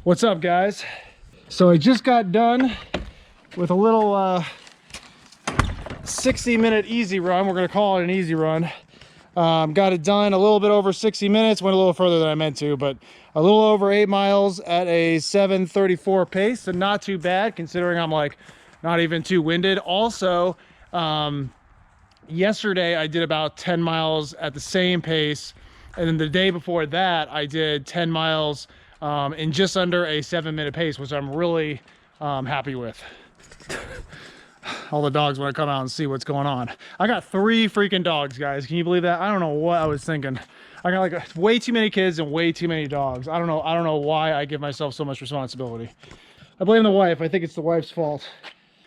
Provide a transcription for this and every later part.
What's up, guys? So I just got done with a little 60-minute easy run. We're gonna call it an easy run. Got it done a little bit over 60 minutes, went a little further than I meant to, but a little over 8 miles at a 7:34 pace, so not too bad considering I'm like not even too winded. Also, yesterday I did about 10 miles at the same pace, and then the day before that I did 10 miles in just under a 7-minute pace, which I'm really happy with. All the dogs want to come out and see what's going on. I got 3 freaking dogs, guys. Can you believe that? I don't know what I was thinking. I got like way too many kids and way too many dogs. I don't know why I give myself so much responsibility. I blame the wife. I think it's the wife's fault.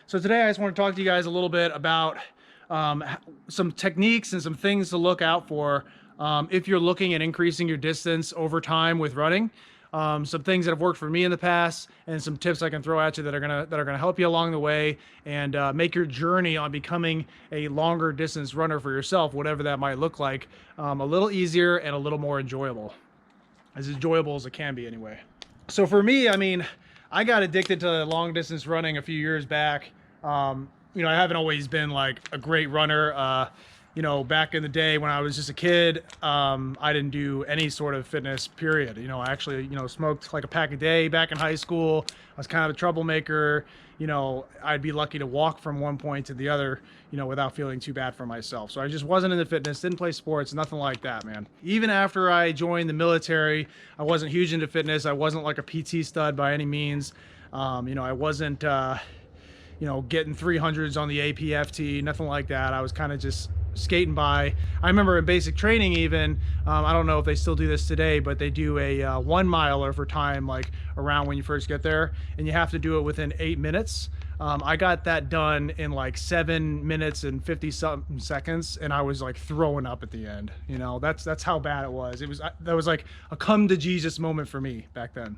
So today I just want to talk to you guys a little bit about some techniques and some things to look out for if you're looking at increasing your distance over time with running. Some things that have worked for me in the past, and some tips I can throw at you that are gonna help you along the way and make your journey on becoming a longer distance runner for yourself, whatever that might look like, a little easier and a little more enjoyable as it can be anyway. So for me, I mean, I got addicted to long distance running a few years back. You know, I haven't always been like a great runner. You know, back in the day when I was just a kid, I didn't do any sort of fitness, period. You know, I actually, you know, smoked like a pack a day back in high school. I was kind of a troublemaker. You know, I'd be lucky to walk from one point to the other, you know, without feeling too bad for myself. So I just wasn't into fitness, didn't play sports, nothing like that, man. Even after I joined the military, I wasn't huge into fitness. I wasn't like a PT stud by any means. You know, I wasn't, you know, getting 300s on the APFT, nothing like that. I was kind of just skating by. I remember in basic training even, I don't know if they still do this today, but they do a 1 miler for time, like around when you first get there, and you have to do it within 8 minutes. I got that done in like 7 minutes and 50 something seconds, and I was like throwing up at the end. You know, that's how bad it was. That was like a come to Jesus moment for me back then.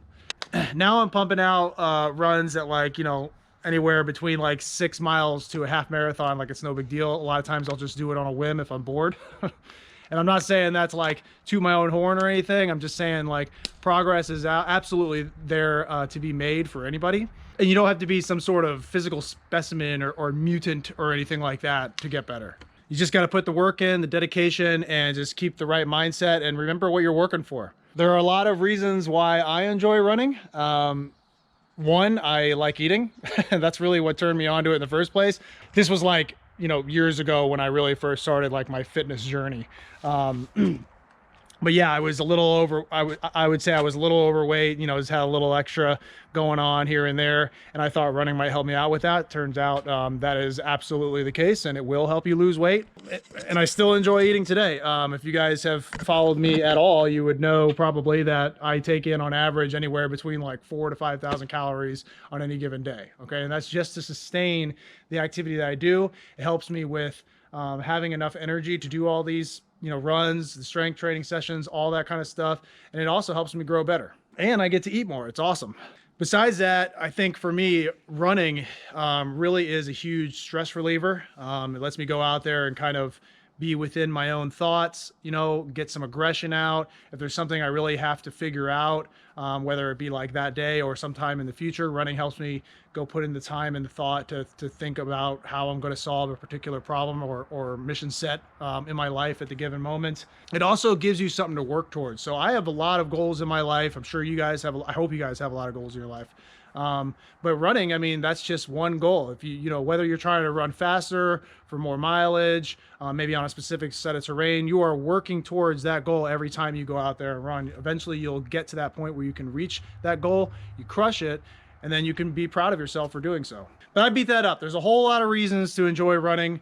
Now I'm pumping out runs at like, you know, anywhere between like 6 miles to a half marathon, like it's no big deal. A lot of times I'll just do it on a whim if I'm bored. And I'm not saying that's like to my own horn or anything. I'm just saying like progress is absolutely there to be made for anybody. And you don't have to be some sort of physical specimen or mutant or anything like that to get better. You just got to put the work in, the dedication, and just keep the right mindset and remember what you're working for. There are a lot of reasons why I enjoy running. One, I like eating. That's really what turned me on to it in the first place. This was like, you know, years ago when I really first started like my fitness journey. But yeah, I was a little I would say I was a little overweight, you know, just had a little extra going on here and there. And I thought running might help me out with that. Turns out that is absolutely the case, and it will help you lose weight. And I still enjoy eating today. If you guys have followed me at all, you would know probably that I take in on average anywhere between like 4,000 to 5,000 calories on any given day. Okay. And that's just to sustain the activity that I do. It helps me with having enough energy to do all these, you know, runs, the strength training sessions, all that kind of stuff. And it also helps me grow better. And I get to eat more. It's awesome. Besides that, I think for me, running really is a huge stress reliever. It lets me go out there and kind of be within my own thoughts, you know, get some aggression out. If there's something I really have to figure out, whether it be like that day or sometime in the future, running helps me go put in the time and the thought to think about how I'm going to solve a particular problem or mission set in my life at the given moment. It also gives you something to work towards. So I have a lot of goals in my life. I'm sure you guys have, I hope you guys have a lot of goals in your life. But running, I mean, that's just one goal. If you know, whether you're trying to run faster for more mileage, maybe on a specific set of terrain, you are working towards that goal every time you go out there and run. Eventually you'll get to that point where you can reach that goal, you crush it, and then you can be proud of yourself for doing so. But I beat that up. There's a whole lot of reasons to enjoy running.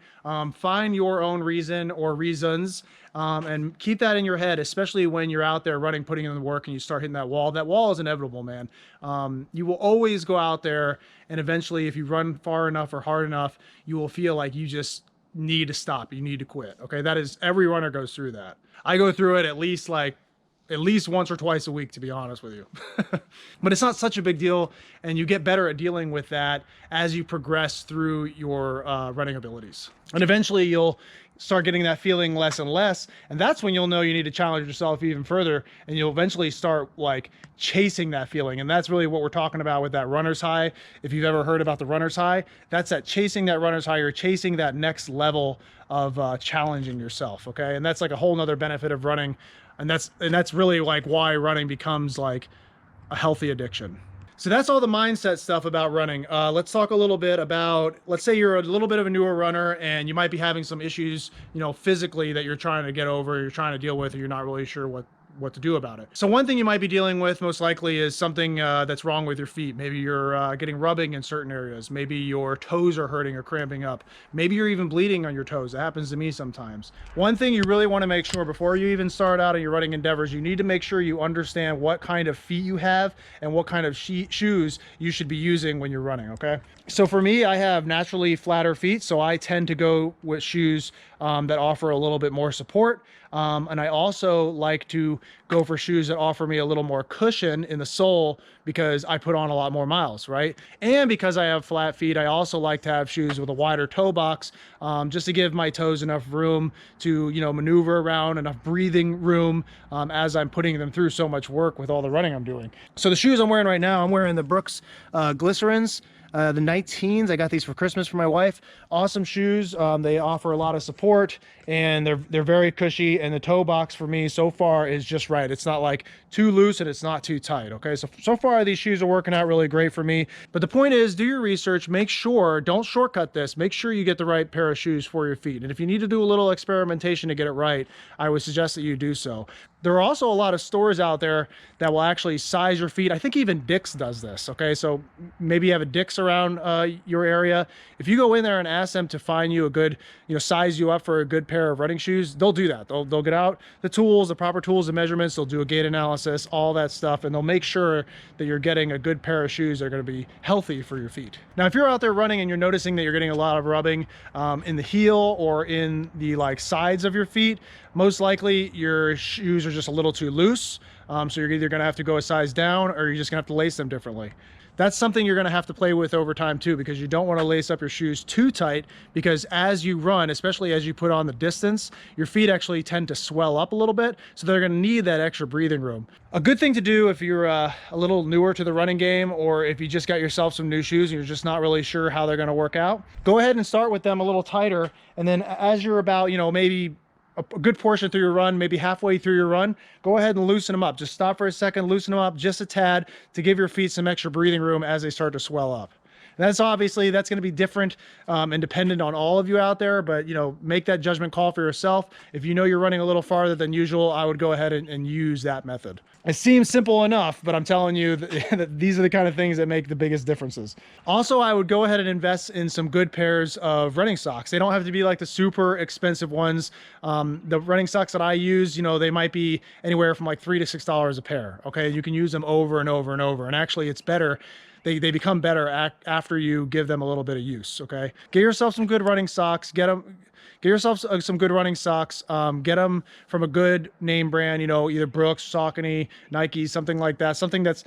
Find your own reason or reasons, and keep that in your head, especially when you're out there running, putting in the work, and you start hitting that wall. That wall is inevitable, man. You will always go out there, and eventually if you run far enough or hard enough, you will feel like you just need to stop. You need to quit. Okay. That is, every runner goes through that. I go through it at least once or twice a week, to be honest with you. But it's not such a big deal, and you get better at dealing with that as you progress through your running abilities. And eventually you'll start getting that feeling less and less. And that's when you'll know you need to challenge yourself even further, and you'll eventually start like chasing that feeling. And that's really what we're talking about with that runner's high. If you've ever heard about the runner's high, that's that chasing that runner's high. You're chasing that next level of challenging yourself. Okay. And that's like a whole nother benefit of running. And that's really like why running becomes like a healthy addiction. So that's all the mindset stuff about running. Let's talk a little bit about, let's say you're a little bit of a newer runner and you might be having some issues, you know, physically that you're trying to get over, you're trying to deal with, or you're not really sure what to do about it. So one thing you might be dealing with most likely is something that's wrong with your feet. Maybe you're getting rubbing in certain areas. Maybe your toes are hurting or cramping up. Maybe you're even bleeding on your toes. That happens to me sometimes. One thing you really want to make sure before you even start out in your running endeavors, you need to make sure you understand what kind of feet you have and what kind of shoes you should be using when you're running, okay? So for me, I have naturally flatter feet, so I tend to go with shoes that offer a little bit more support. And I also like to go for shoes that offer me a little more cushion in the sole because I put on a lot more miles, right? And because I have flat feet, I also like to have shoes with a wider toe box, just to give my toes enough room to, you know, maneuver around, enough breathing room as I'm putting them through so much work with all the running I'm doing. So the shoes I'm wearing right now, I'm wearing the Brooks Glycerins. The 19s, I got these for Christmas for my wife. Awesome shoes. They offer a lot of support and they're very cushy, and the toe box for me so far is just right. It's not like too loose and it's not too tight. Okay, so far these shoes are working out really great for me. But the point is, do your research, make sure, don't shortcut this, make sure you get the right pair of shoes for your feet. And if you need to do a little experimentation to get it right, I would suggest that you do so. There are also a lot of stores out there that will actually size your feet. I think even Dick's does this, okay? So maybe you have a Dick's around your area. If you go in there and ask them to find you a good, you know, size you up for a good pair of running shoes, they'll do that. They'll get out the tools, the proper tools and measurements. They'll do a gait analysis, all that stuff, and they'll make sure that you're getting a good pair of shoes that are going to be healthy for your feet. Now, if you're out there running and you're noticing that you're getting a lot of rubbing in the heel or in the like sides of your feet, most likely your shoes are just a little too loose. So you're either going to have to go a size down or you're just going to have to lace them differently. That's something you're going to have to play with over time too, because you don't want to lace up your shoes too tight, because as you run, especially as you put on the distance, your feet actually tend to swell up a little bit. So they're going to need that extra breathing room. A good thing to do if you're a little newer to the running game, or if you just got yourself some new shoes and you're just not really sure how they're going to work out, go ahead and start with them a little tighter. And then as you're about, you know, maybe a good portion through your run, maybe halfway through your run, go ahead and loosen them up. Just stop for a second, loosen them up just a tad to give your feet some extra breathing room as they start to swell up. And that's obviously, that's going to be different and dependent on all of you out there, but you know, make that judgment call for yourself. If you know you're running a little farther than usual, I would go ahead and use that method. It seems simple enough, but I'm telling you that these are the kind of things that make the biggest differences. Also, I would go ahead and invest in some good pairs of running socks. They don't have to be like the super expensive ones. The running socks that I use, you know, they might be anywhere from like $3 to $6 a pair. Okay, you can use them over and over and over, and actually it's better. They become better after you give them a little bit of use, okay? Get yourself some good running socks. Get yourself some good running socks. Get them from a good name brand, you know, either Brooks, Saucony, Nike, something like that. Something that's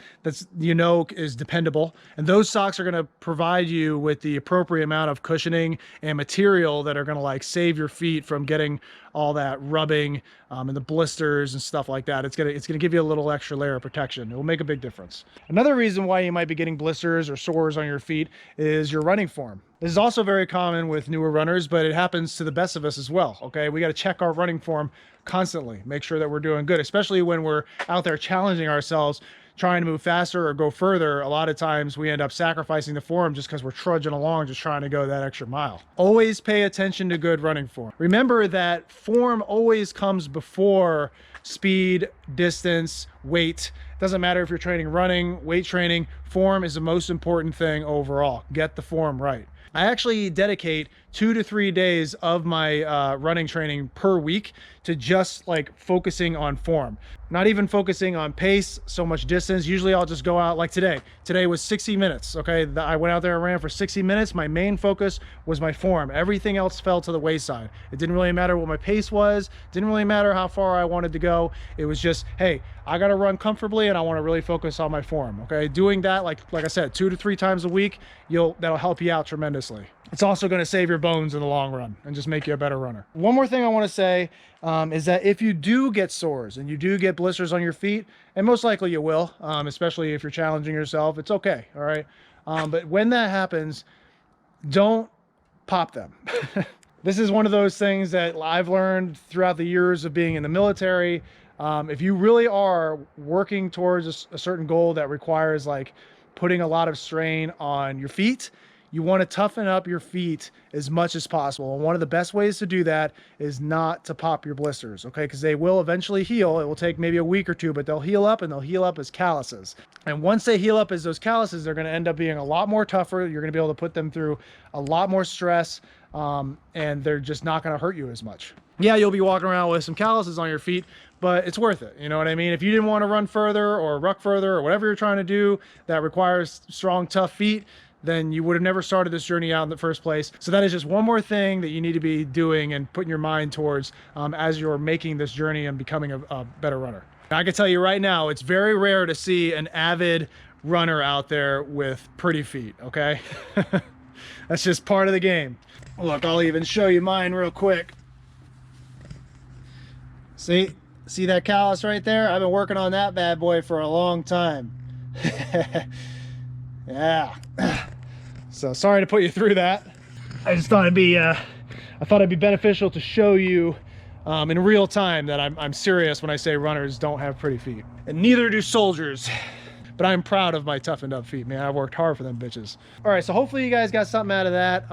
you know is dependable. And those socks are going to provide you with the appropriate amount of cushioning and material that are going to like save your feet from getting all that rubbing and the blisters and stuff like that. It's gonna give you a little extra layer of protection. It will make a big difference. Another reason why you might be getting blisters or sores on your feet is your running form. This is also very common with newer runners, but it happens to the best of us as well. Okay, we got to check our running form constantly, make sure that we're doing good, especially when we're out there challenging ourselves, trying to move faster or go further. A lot of times we end up sacrificing the form just because we're trudging along, just trying to go that extra mile. Always pay attention to good running form. Remember that form always comes before speed, distance, weight. Doesn't matter if you're training running, weight training, form is the most important thing overall. Get the form right. I actually dedicate 2 to 3 days of my running training per week to just like focusing on form. Not even focusing on pace, so much distance. Usually I'll just go out like today. Today was 60 minutes, okay? I went out there and ran for 60 minutes. My main focus was my form. Everything else fell to the wayside. It didn't really matter what my pace was. Didn't really matter how far I wanted to go. It was just, hey, I gotta run comfortably and I wanna really focus on my form, okay? Doing that, like I said, 2 to 3 times a week, that'll help you out tremendously. it's also going to save your bones in the long run and just make you a better runner. One more thing I want to say is that if you do get sores and you do get blisters on your feet, and most likely you will, especially if you're challenging yourself, it's okay, all right? But when that happens, don't pop them. This is one of those things that I've learned throughout the years of being in the military. If you really are working towards a certain goal that requires like putting a lot of strain on your feet, you want to toughen up your feet as much as possible. And one of the best ways to do that is not to pop your blisters, okay? Because they will eventually heal. It will take maybe a week or two, but they'll heal up, and they'll heal up as calluses. And once they heal up as those calluses, they're going to end up being a lot more tougher. You're going to be able to put them through a lot more stress, and they're just not going to hurt you as much. Yeah, you'll be walking around with some calluses on your feet, but it's worth it. You know what I mean? If you didn't want to run further or ruck further or whatever you're trying to do that requires strong, tough feet, then you would have never started this journey out in the first place. So that is just one more thing that you need to be doing and putting your mind towards as you're making this journey and becoming a better runner. I can tell you right now, it's very rare to see an avid runner out there with pretty feet, okay? That's just part of the game. Look, I'll even show you mine real quick. See that callus right there? I've been working on that bad boy for a long time. Yeah. So sorry to put you through that. I just thought it'd be beneficial to show you in real time that I'm serious when I say runners don't have pretty feet, and neither do soldiers. But I'm proud of my toughened up feet, man. I've worked hard for them bitches. All right, so hopefully you guys got something out of that.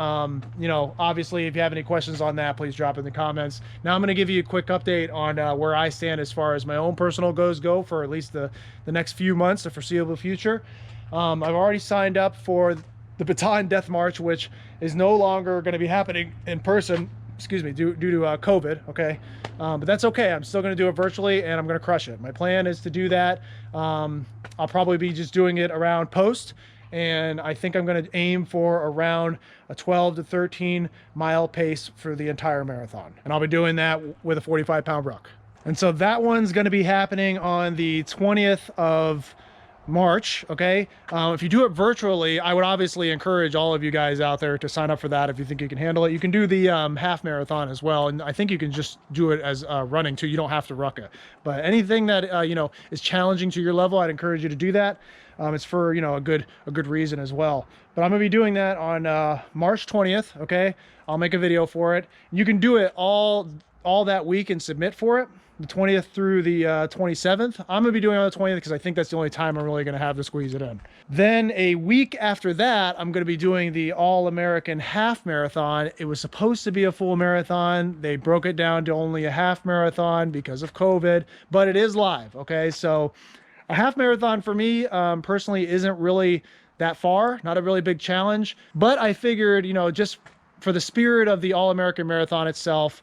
You know, obviously, if you have any questions on that, please drop in the comments. Now I'm gonna give you a quick update on where I stand as far as my own personal goals go for at least the next few months, the foreseeable future. I've already signed up for the Platoon Death March, which is no longer gonna be happening in person, excuse me, due to COVID, okay? But that's okay. I'm still going to do it virtually, and I'm going to crush it. My plan is to do that. I'll probably be just doing it around post, and I think I'm going to aim for around a 12 to 13 mile pace for the entire marathon. And I'll be doing that with a 45-pound ruck. And so that one's going to be happening on the 20th of March, okay? If you do it virtually, I would obviously encourage all of you guys out there to sign up for that if you think you can handle it. You can do the half marathon as well, and I think you can just do it as running too. You don't have to ruck it. But anything that you know is challenging to your level, I'd encourage you to do that. It's for, you know, a good reason as well. But I'm gonna be doing that on March 20th, okay? I'll make a video for it. You can do it all that week and submit for it, the 20th through the 27th. I'm gonna be doing it on the 20th because I think that's the only time I'm really gonna have to squeeze it in. Then a week after that, I'm gonna be doing the All-American Half Marathon. It was supposed to be a full marathon. They broke it down to only a half marathon because of COVID, but it is live, okay? So a half marathon for me personally isn't really that far, not a really big challenge, but I figured, you know, just for the spirit of the All-American Marathon itself,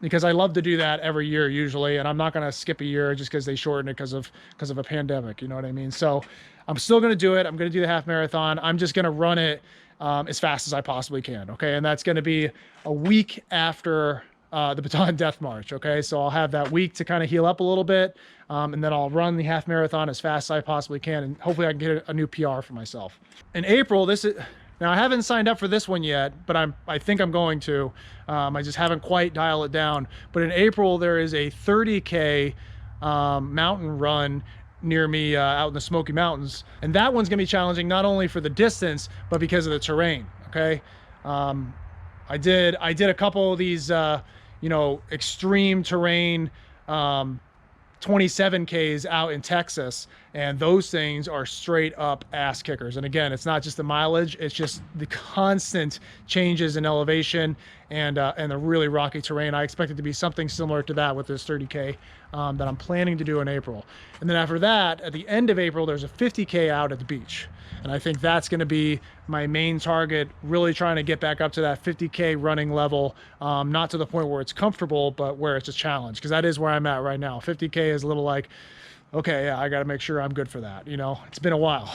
because I love to do that every year usually, and I'm not going to skip a year just because they shortened it because of a pandemic, you know what I mean? So I'm still going to do it. I'm going to do the half marathon. I'm just going to run it as fast as I possibly can, okay? And that's going to be a week after the Platoon Death March, okay? So I'll have that week to kind of heal up a little bit, and then I'll run the half marathon as fast as I possibly can, and hopefully I can get a new PR for myself. In April, now I haven't signed up for this one yet, but I think I'm going to. I just haven't quite dialed it down. But in April, there is a 30K mountain run near me out in the Smoky Mountains. And that one's gonna be challenging not only for the distance, but because of the terrain, okay? I did a couple of these, you know, extreme terrain 27Ks out in Texas, and those things are straight up ass kickers. And again, it's not just the mileage, it's just the constant changes in elevation and the really rocky terrain. I expect it to be something similar to that with this 30K that I'm planning to do in April. And then after that, at the end of April, there's a 50K out at the beach. And I think that's going to be my main target, really trying to get back up to that 50K running level, not to the point where it's comfortable, but where it's a challenge, because that is where I'm at right now. 50K is a little like, okay, yeah, I got to make sure I'm good for that. You know, it's been a while.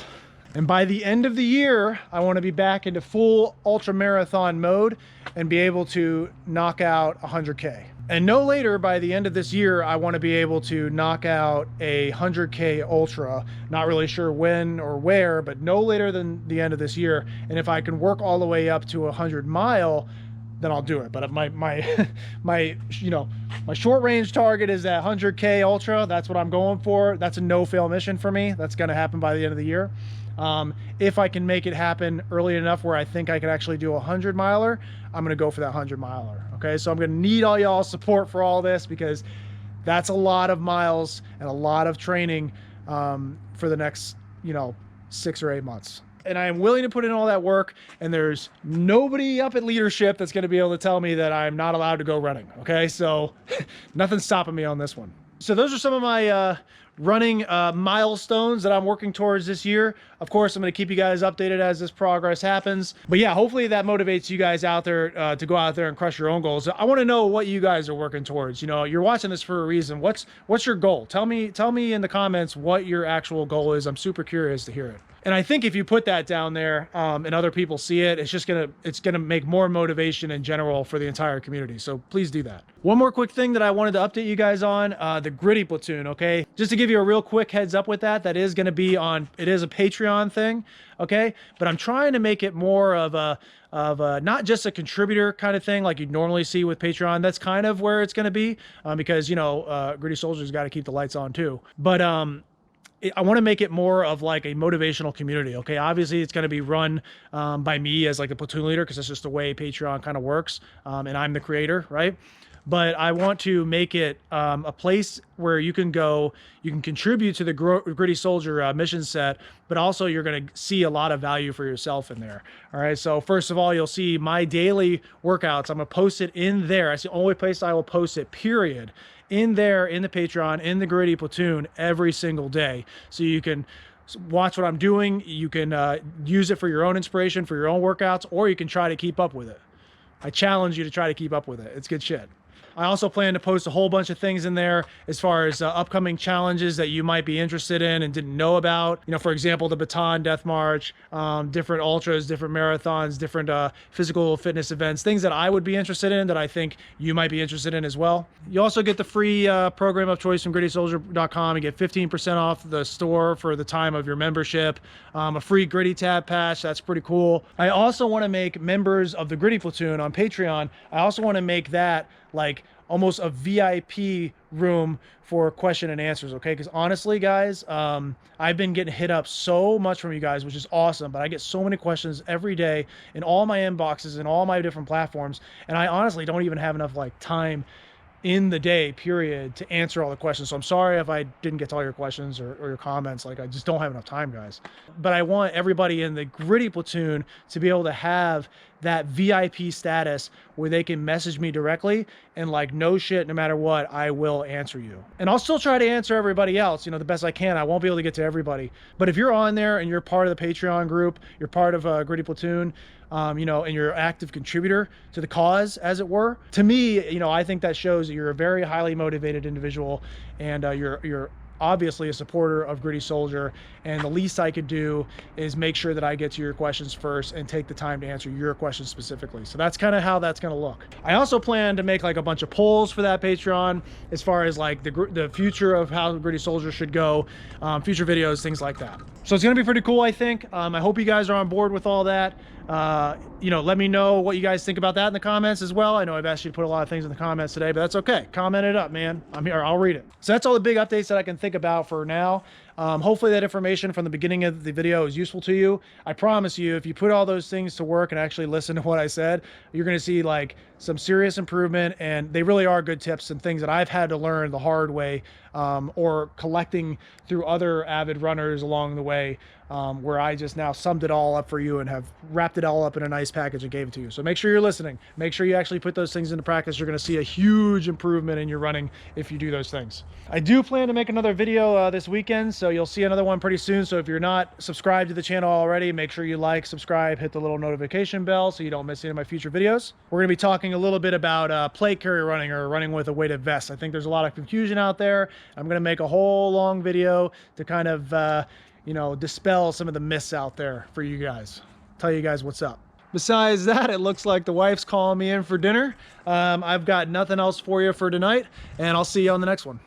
And by the end of the year, I want to be back into full ultra marathon mode and be able to knock out 100K. And no later by the end of this year, I want to be able to knock out a 100K ultra. Not really sure when or where, but no later than the end of this year. And if I can work all the way up to a 100-mile, then I'll do it. But if my my short range target is that 100K ultra, that's what I'm going for. That's a no fail mission for me. That's going to happen by the end of the year. If I can make it happen early enough where I think I could actually do a 100-miler, I'm going to go for that 100-miler. Okay, so I'm going to need all y'all's support for all this, because that's a lot of miles and a lot of training for the next 6 or 8 months. And I am willing to put in all that work, and there's nobody up at leadership that's going to be able to tell me that I'm not allowed to go running. Okay, so nothing's stopping me on this one. So those are some of my running milestones that I'm working towards this year. Of course, I'm going to keep you guys updated as this progress happens. But yeah, hopefully that motivates you guys out there to go out there and crush your own goals. I want to know what you guys are working towards. You're watching this for a reason. What's your goal? Tell me in the comments what your actual goal is. I'm super curious to hear it. And I think if you put that down there and other people see it, it's gonna make more motivation in general for the entire community. So please do that. One more quick thing that I wanted to update you guys on, the Gritty Platoon, okay? Just to give you a real quick heads up with that is gonna be it is a Patreon thing, okay? But I'm trying to make it more of a not just a contributor kind of thing like you'd normally see with Patreon. That's kind of where it's gonna be because, Gritty Soldiers got to keep the lights on too. But I want to make it more of like a motivational community. Okay, obviously it's going to be run by me as like a platoon leader, because that's just the way Patreon kind of works, and I'm the creator, right? But I want to make it a place where you can go, you can contribute to the Gritty Soldier mission set, but also you're going to see a lot of value for yourself in there. All right, so first of all, you'll see my daily workouts. I'm going to post it in there. That's the only place I will post it, period. In there, in the Patreon, in the Gritty Platoon every single day. So you can watch what I'm doing. You can use it for your own inspiration, for your own workouts, or you can try to keep up with it. I challenge you to try to keep up with it. It's good shit. I also plan to post a whole bunch of things in there as far as upcoming challenges that you might be interested in and didn't know about. For example, the Baton Death March, different ultras, different marathons, different physical fitness events, things that I would be interested in that I think you might be interested in as well. You also get the free program of choice from grittysoldier.com. You get 15% off the store for the time of your membership, a free Gritty Tab patch. That's pretty cool. I also want to make members of the Gritty Platoon on Patreon. I also want to make that like almost a VIP room for question and answers, okay? Because honestly, guys, I've been getting hit up so much from you guys, which is awesome, but I get so many questions every day in all my inboxes and all my different platforms, and I honestly don't even have enough like time in the day period to answer all the questions. So I'm sorry if I didn't get to all your questions or your comments. Like, I just don't have enough time, guys. But I want everybody in the Gritty Platoon to be able to have that VIP status where they can message me directly and like, no shit, no matter what, I will answer you. And I'll still try to answer everybody else, the best I can. I won't be able to get to everybody. But if you're on there and you're part of the Patreon group, you're part of Gritty Platoon, and you're an active contributor to the cause, as it were, to me, I think that shows that you're a very highly motivated individual, and you're obviously a supporter of Gritty Soldier, and the least I could do is make sure that I get to your questions first and take the time to answer your questions specifically. So that's kind of how that's going to look. I also plan to make like a bunch of polls for that Patreon as far as like the future of how Gritty Soldier should go, future videos, things like that. So it's going to be pretty cool, I think. I hope you guys are on board with all that. Let me know what you guys think about that in the comments as well. I know I've asked you to put a lot of things in the comments today, but that's okay. Comment it up, man. I'm here. I'll read it. So that's all the big updates that I can think about for now. Hopefully that information from the beginning of the video is useful to you. I promise you, if you put all those things to work and actually listen to what I said, you're going to see like some serious improvement, and they really are good tips and things that I've had to learn the hard way, or collecting through other avid runners along the way, where I just now summed it all up for you and have wrapped it all up in a nice package and gave it to you. So make sure you're listening. Make sure you actually put those things into practice. You're going to see a huge improvement in your running if you do those things. I do plan to make another video this weekend, so you'll see another one pretty soon. So if you're not subscribed to the channel already, make sure you like, subscribe, hit the little notification bell so you don't miss any of my future videos. We're going to be talking a little bit about plate carrier running, or running with a weighted vest. I think there's a lot of confusion out there. I'm going to make a whole long video to kind of dispel some of the myths out there for you guys. Tell you guys what's up. Besides that, it looks like the wife's calling me in for dinner. I've got nothing else for you for tonight, and I'll see you on the next one.